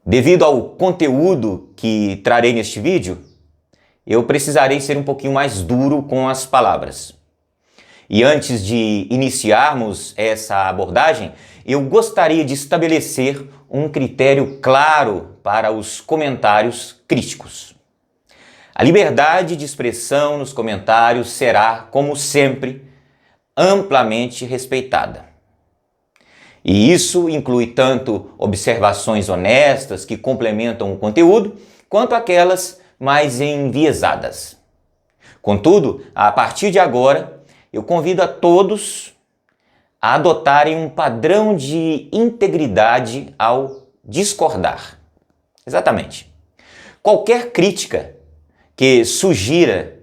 Devido ao conteúdo que trarei neste vídeo, eu precisarei ser um pouquinho mais duro com as palavras. E antes de iniciarmos essa abordagem, eu gostaria de estabelecer um critério claro para os comentários críticos. A liberdade de expressão nos comentários será, como sempre, amplamente respeitada. E isso inclui tanto observações honestas que complementam o conteúdo, quanto aquelas mais enviesadas. Contudo, a partir de agora, eu convido a todos a adotarem um padrão de integridade ao discordar. Exatamente. Qualquer crítica que sugira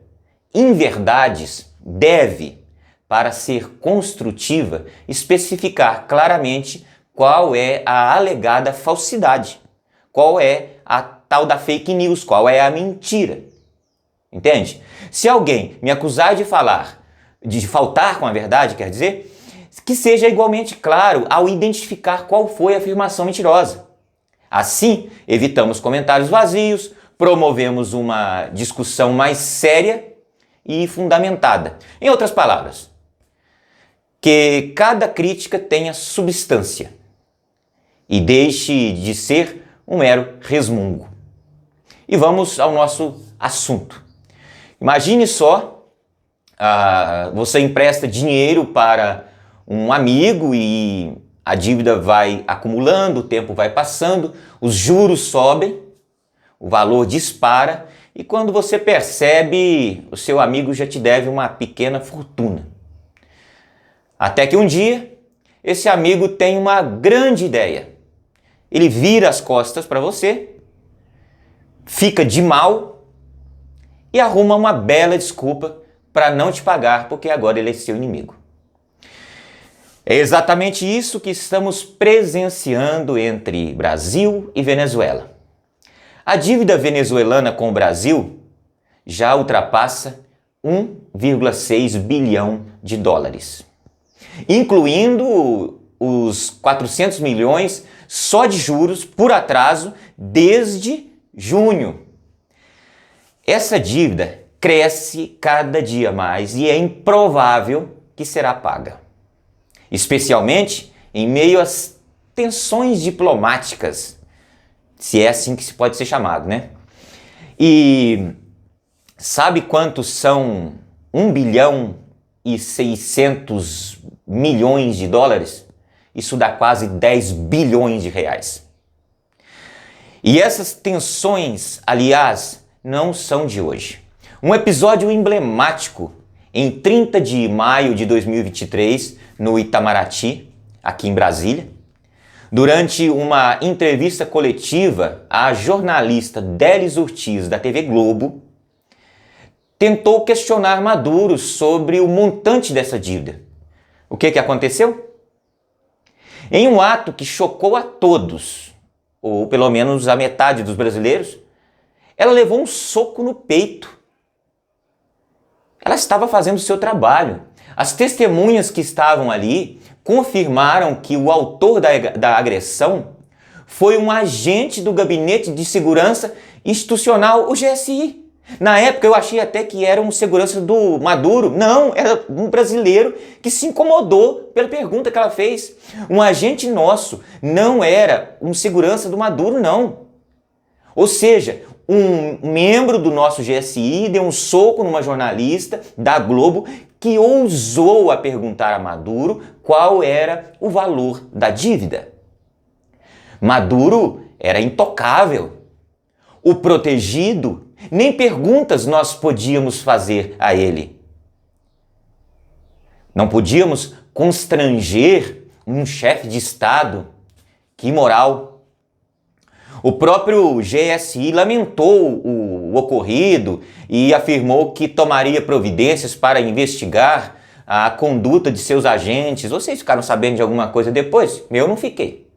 inverdades deve, para ser construtiva, especificar claramente qual é a alegada falsidade, qual é a tal da fake news, qual é a mentira. Entende? Se alguém me acusar de faltar com a verdade, quer dizer, que seja igualmente claro ao identificar qual foi a afirmação mentirosa. Assim, evitamos comentários vazios, promovemos uma discussão mais séria e fundamentada. Em outras palavras, que cada crítica tenha substância e deixe de ser um mero resmungo. E vamos ao nosso assunto. Imagine só, você empresta dinheiro para um amigo e a dívida vai acumulando, o tempo vai passando, os juros sobem, o valor dispara e quando você percebe, o seu amigo já te deve uma pequena fortuna. Até que um dia, esse amigo tem uma grande ideia. Ele vira as costas para você, fica de mal e arruma uma bela desculpa para não te pagar, porque agora ele é seu inimigo. É exatamente isso que estamos presenciando entre Brasil e Venezuela. A dívida venezuelana com o Brasil já ultrapassa 1,6 bilhão de dólares. Incluindo os 400 milhões só de juros por atraso desde junho. Essa dívida cresce cada dia mais e é improvável que será paga, especialmente em meio às tensões diplomáticas, se é assim que se pode ser chamado, né? E sabe quantos são 1 bilhão e 600 milhões de dólares? Isso dá quase 10 bilhões de reais. E essas tensões, aliás, não são de hoje. Um episódio emblemático em 30 de maio de 2023, no Itamaraty, aqui em Brasília, durante uma entrevista coletiva, a jornalista Délis Ortiz, da TV Globo, tentou questionar Maduro sobre o montante dessa dívida. O que aconteceu? Em um ato que chocou a todos, ou pelo menos a metade dos brasileiros, ela levou um soco no peito. Ela estava fazendo o seu trabalho. As testemunhas que estavam ali confirmaram que o autor da agressão foi um agente do Gabinete de Segurança Institucional, o GSI. Na época eu achei até que era um segurança do Maduro. Não, era um brasileiro que se incomodou pela pergunta que ela fez. Um agente nosso, não era um segurança do Maduro, não. Ou seja, um membro do nosso GSI deu um soco numa jornalista da Globo que ousou a perguntar a Maduro qual era o valor da dívida. Maduro era intocável. O protegido, nem perguntas nós podíamos fazer a ele. Não podíamos constranger um chefe de Estado. Que imoral! O próprio GSI lamentou o ocorrido e afirmou que tomaria providências para investigar a conduta de seus agentes. Vocês ficaram sabendo de alguma coisa depois? Eu não fiquei.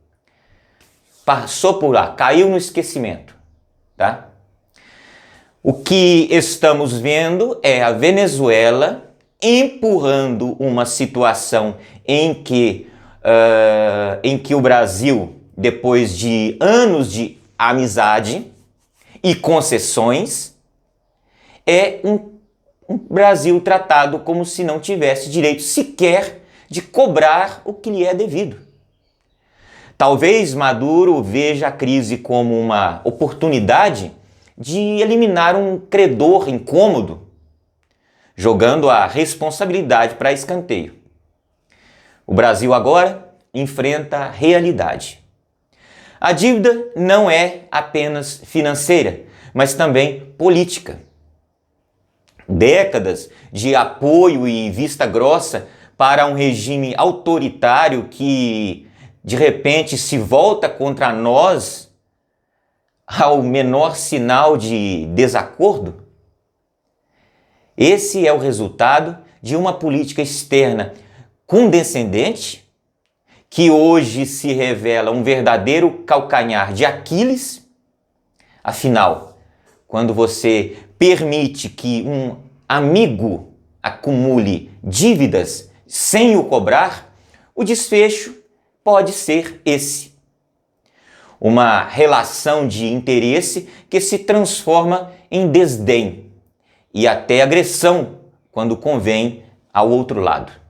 Passou por lá, caiu no esquecimento, tá? O que estamos vendo é a Venezuela empurrando uma situação em que o Brasil, depois de anos de amizade e concessões, é um Brasil tratado como se não tivesse direito sequer de cobrar o que lhe é devido. Talvez Maduro veja a crise como uma oportunidade de eliminar um credor incômodo, jogando a responsabilidade para escanteio. O Brasil agora enfrenta a realidade. A dívida não é apenas financeira, mas também política. Décadas de apoio e vista grossa para um regime autoritário que, de repente, se volta contra nós ao menor sinal de desacordo? Esse é o resultado de uma política externa condescendente, que hoje se revela um verdadeiro calcanhar de Aquiles. Afinal, quando você permite que um amigo acumule dívidas sem o cobrar, o desfecho pode ser esse: uma relação de interesse que se transforma em desdém e até agressão quando convém ao outro lado.